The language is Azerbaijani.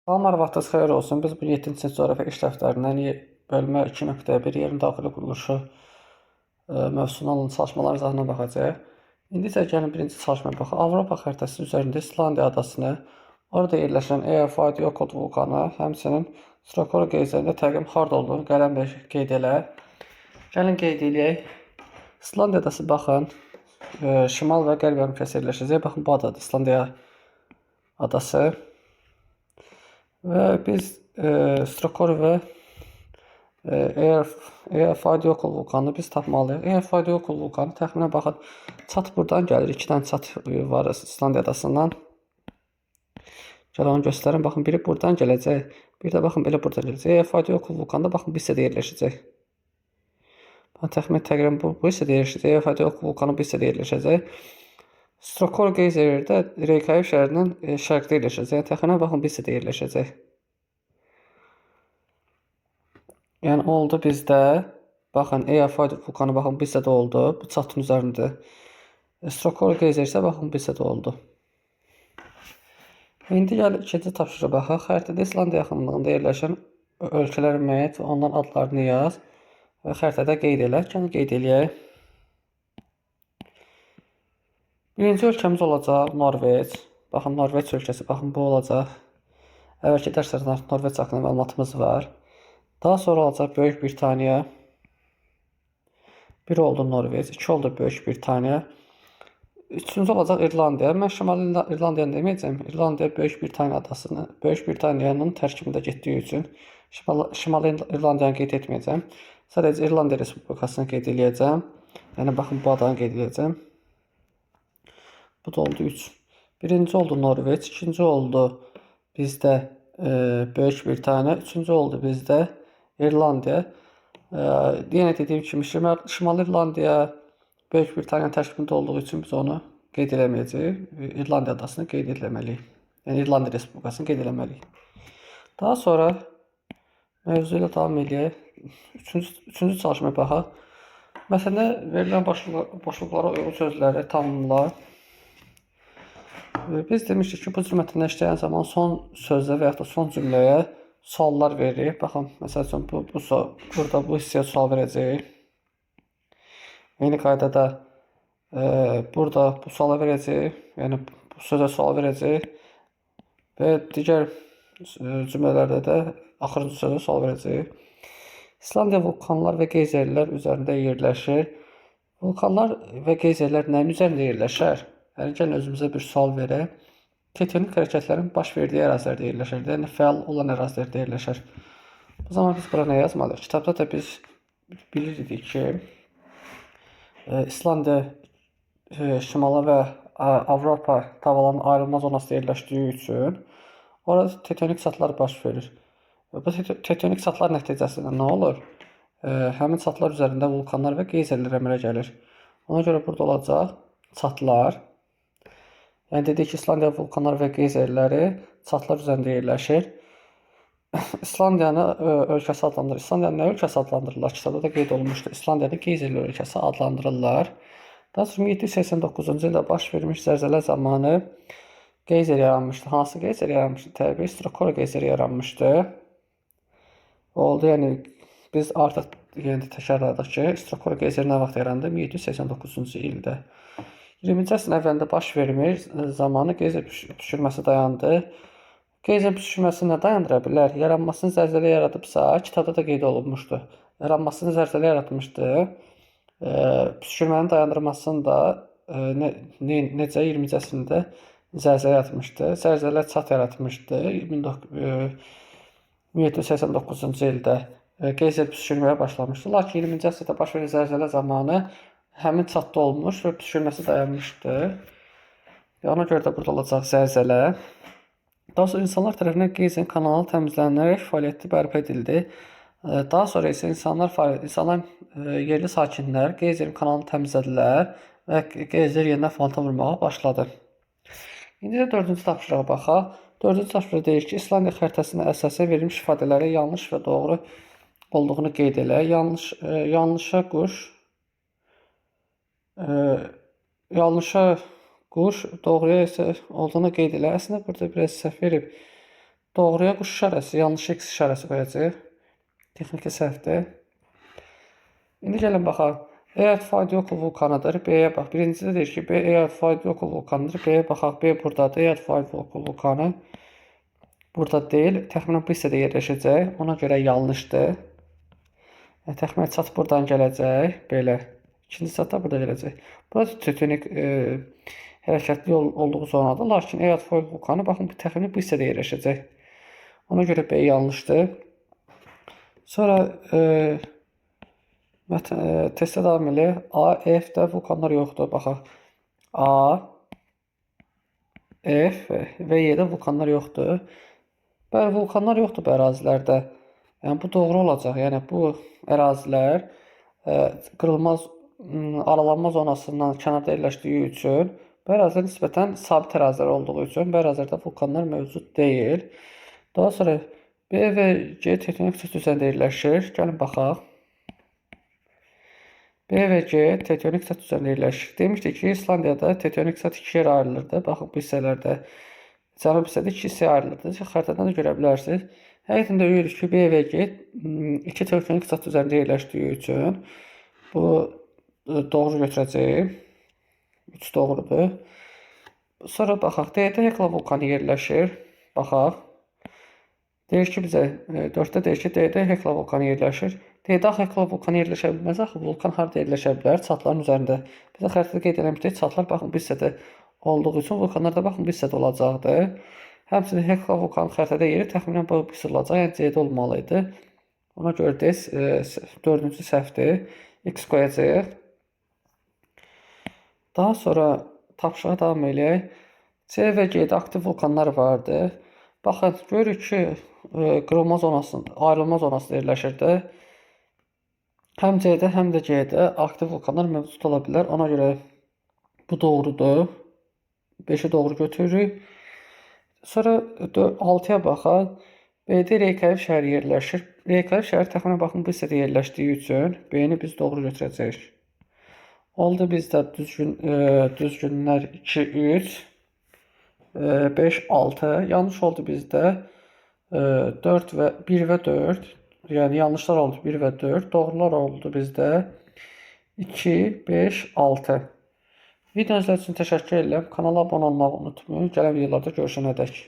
Salam, vaxtınız xeyir olsun. Biz bu 7-ci coğrafiya iş dəftərindən bölmə 2.1 yerin daxili quruluşu mövzusuna olan çalışmalar izahına baxacağıq. İndi isə gəlin birinci çalışmaya baxaq. Avropa xəritəsi üzərində İslandiya adasını, orada yerləşən Eyjafjallajökull vulkanı, həmçinin Stokor geyzərində təqvim harda olduğunu qələmlə qeyd elə. Gəlin qeyd eləyək. İslandiya adası baxın, şimal və qərb yarımkürəsi yerləşəcək. Baxın, bu adadır İslandiya adası. Və biz Stokor və Eyjafjallajökull vulkanını biz tapmalıyıq. Eyjafjallajökull vulkanı təxminən baxın, çat buradan gəlir. 2 dənə çat var İslandiya adasından. Gəl onu göstərim. Baxın, biri buradan gələcək. Bir də baxın, belə buradan gələcək. Eyjafjallajökull vulkanı da baxın, bir hissədə yerləşəcək. Təxminən təqribən bu hissədə yerləşəcək. Eyjafjallajökull vulkanı bu hissədə yerləşəcək. Stokor geyzeri də Reykjavik şəhərinin şərqdə yerləşəcək. Təxminən baxın, bir hissədə yerləşəcək. Yəni oldu bizdə. Baxın, Eyjafjallajökull vulkanı baxın, bir hissədə oldu. Bu çatın üzərində. Stokor geyzeri isə baxın, bir hissədə oldu. İndi gəl ikinci tapşırığa baxaq. Xəritədə İslandiya yaxınlığında yerləşən ölkələr müəyyən et və onların adlarını yaz və xəritədə qeyd elə. Gəlin qeyd eləyək. Birinci ölkəmiz olacaq Norveç. Baxın, Norveç ölkəsi. Baxın, bu olacaq. Əvvəlki dərslərdən Norveç haqqında məlumatımız var. Daha sonra olacaq Böyük Britaniya. 1 oldu Norveç, 2 oldu Böyük Britaniya. Üçüncü olacaq İrlandiya. Mən Şimali İrlandiyanı deməyəcəm. İrlandiya Böyük Britaniya adasını, Böyük Britaniyanın tərkibində getdiyi üçün Şimali İrlandiyanı qeyd etməyəcəm. Sadəcə İrlandiya Respublikasını qeyd eləyəcəm. Yəni baxın, bu adanı qeyd eləyəcəm. Bu da oldu 3. Birinci oldu Norveç, ikinci oldu bizdə Böyük Britaniya, üçüncü oldu bizdə İrlandiya. Yenə dediyim kimi Şimali İrlandiya Böyük Britaniyanın tərkibində olduğu üçün biz onu qeyd eləməyəcəyik. İrlandiya adasını qeyd etməliyik. Yəni İrlandiya Respublikasını qeyd etməliyik. Daha sonra mövzu ilə davam edək. Üçüncü çalışmaya baxaq. Məsələn, verilən boşluqlara uyğun sözləri tamamla. Biz demişdik ki, bu cür mətnlə işləyən zaman son sözlə və yaxud da son cümləyə suallar veririk. Baxın, məsəl üçün, burada bu hissəyə sual verəcəyik. Eyni qaydada burada bu suala verəcəyik. Yəni, bu sözə sual verəcəyik. Və digər cümlələrdə də axırıncı sözə sual verəcəyik. İslandiya vulkanlar və geyzerlər üzərində yerləşir. Vulkanlar və geyzerlər nəyin üzərində yerləşər? Yəni, gəlin özümüzə bir sual verək. Tektonik hərəkətlərin baş verdiyi ərazilərdə yerləşər. Yəni, fəal olan ərazilərdə yerləşər. Bu zaman biz bura nə yazmalıyıq? Kitabda da biz bilirdik ki, İslandiya Şimala və Avropa tavalarının ayrılmaz zonasında yerləşdiyi üçün orada tektonik çatlar baş verir. Bu tektonik çatlar nəticəsində nə olur? Həmin çatlar üzərində vulkanlar və geyzerlər əmələ gəlir. Ona görə burada olacaq çatlar. Yəni, dedik ki, İslandiya vulkanlar və geyzerləri çatlar üzərində yerləşir. İslandiyanı ölkəsi adlandırılır. İslandiyanı nə ölkəsi adlandırırlar? Kitabda da qeyd olunmuşdur. İslandiyanı geyzerli ölkəsi adlandırırlar. Daha sonra 1789-cu ildə baş vermiş zəlzələ zamanı geyzer yaranmışdı. Hansı geyzer yaranmışdı? Təbii Stokor geyzeri yaranmışdı. Oldu, yəni biz artıq təkrarladıq ki, Stokor geyzeri nə vaxt yarandı? 1789-cu ildə. 20-ci əsrin əvvəlində baş vermiş zamanı geyzer püskürməsi dayandı. Geyzer püskürməsi nə dayandıra bilər? Yaranmasını zəlzələ yaradıbsa, kitabda da qeyd olunmuşdu. Yaranmasını zəlzələ yaratmışdı. Püskürmənin dayandırmasını da necə 20-ci əsrində zəlzələ yaratmışdı. Zəlzələ çat yaratmışdı. 1789-cu ildə geyzer püskürməyə başlamışdı. Lakin 20-ci əsrdə baş verən zəlzələ zamanı həmin çatda olmuş və püskürməsi dayanmışdı. Ona görə də burada olacaq zəlzələ. Daha sonra insanlar tərəfindən geyzerin kanalı təmizlənərək fəaliyyəti bərpa edildi. Daha sonra isə yerli sakinlər geyzerin kanalını təmizlədilər və geyzer yerinə fontan vurmağa başladı. İndi də 4-cü tapşırığa baxaq. 4-cü tapşırıq deyir ki, İslandiya xəritəsinə əsasən verilmiş ifadələri yanlış və doğru olduğunu qeyd elə. Yanlışa quş, doğruya isə olduğunu qeyd elə. Əslində burada biraz səhv verib. Doğruya quş işarəsi, yanlış X işarəsi qoyacağıq. Texniki səhvdir. İndi gəlin baxaq. Eğer fayda yokul vulkanıdır. B'ye bax. Birincide deyir ki, B eğer fayda yokul vulkanıdır. B'ye baxaq. B buradadır. Eğer fayda yokul vulkanı burada deyil. Təxminən bu hissədə yerləşəcək. Ona görə yanlışdır. Təxminən çat buradan gələcək. Belə. İkinci çat da burada gələcək. Burada tütünik hərəkətli olduğu zonadır. Lakin eğer fayda vulkanı baxın təxminən bu hissədə yerləşəcək. Ona görə B yanlışdır. Sonra testə davam eləyək. A, F-də vulkanlar yoxdur. Baxaq. A, F və Y-də vulkanlar yoxdur. Bəli, vulkanlar yoxdur bu ərazilərdə. Yəni bu doğru olacaq. Yəni bu ərazilər qırılmaz aralanma zonasından kənarda yerləşdiyi üçün bu ərazilər nisbətən sabit ərazilər olduğu üçün bu ərazilərdə vulkanlar mövcud deyil. Daha sonra B və C tektonik sət üzərində yerləşir. Gəlin baxaq. B və C tektonik sət üzərində yerləşir. Demişdik ki, İslandiyada tektonik sət iki yerə ayrılırdı. Baxın bu hissələrdə cənub hissədə iki hissəyə ayrılırdı. Xəritədən də görə bilərsiniz. Həqiqətən də görürük ki, B və C iki tektonik sət üzərində yerləşdiyi üçün bu doğru götürəcəyik. 3 doğrudur. Sonra baxaq. D-də Hekla vulkanı yerləşir. Baxaq. Deyir ki, bizə 4-də deyir ki, D-də Hekla vulkanı yerləşir. D-də Hekla vulkanı yerləşə bilməz. Axı vulkan harada yerləşə bilər? Çatların üzərində. Biz də xəritədə qeyd eləmişdik. Çatlar baxın bu hissədə olduğu üçün vulkanlar da baxın bu hissədə olacaqdı. Həmçinin Hekla vulkanı xəritədə yeri təxminən bu hissə olacaq. Yəni C-də olmalı idi. Ona görə də 4-cü səhvdir. X qoyacağıq. Daha sonra tapşırığa davam eləyək. C və G-də aktiv vulkanlar vardı. Baxın, görürük ki, qırılma zonasında, ayrılma zonasında yerləşirdi. Həm C-də, həm də G-də aktiv vulkanlar mövcud ola bilər. Ona görə bu doğrudur. 5-i doğru götürürük. Sonra 6-ya baxaq. B-də Reykjavik şəhəri yerləşir. Reykjavik şəhəri təxminən baxın bu hissədə yerləşdiyi üçün B-ni biz doğru götürəcəyik. Oldu bizdə düzgünlər 2, 3, 5, 6. Yanlış oldu bizdə 4 və 1 və 4. Yəni yanlışlar oldu 1 və 4. Doğrular oldu bizdə 2, 5, 6. Videonuz üçün təşəkkür edirəm. Kanala abunə olmağı unutmayın. Gələn videolarda görüşənədək.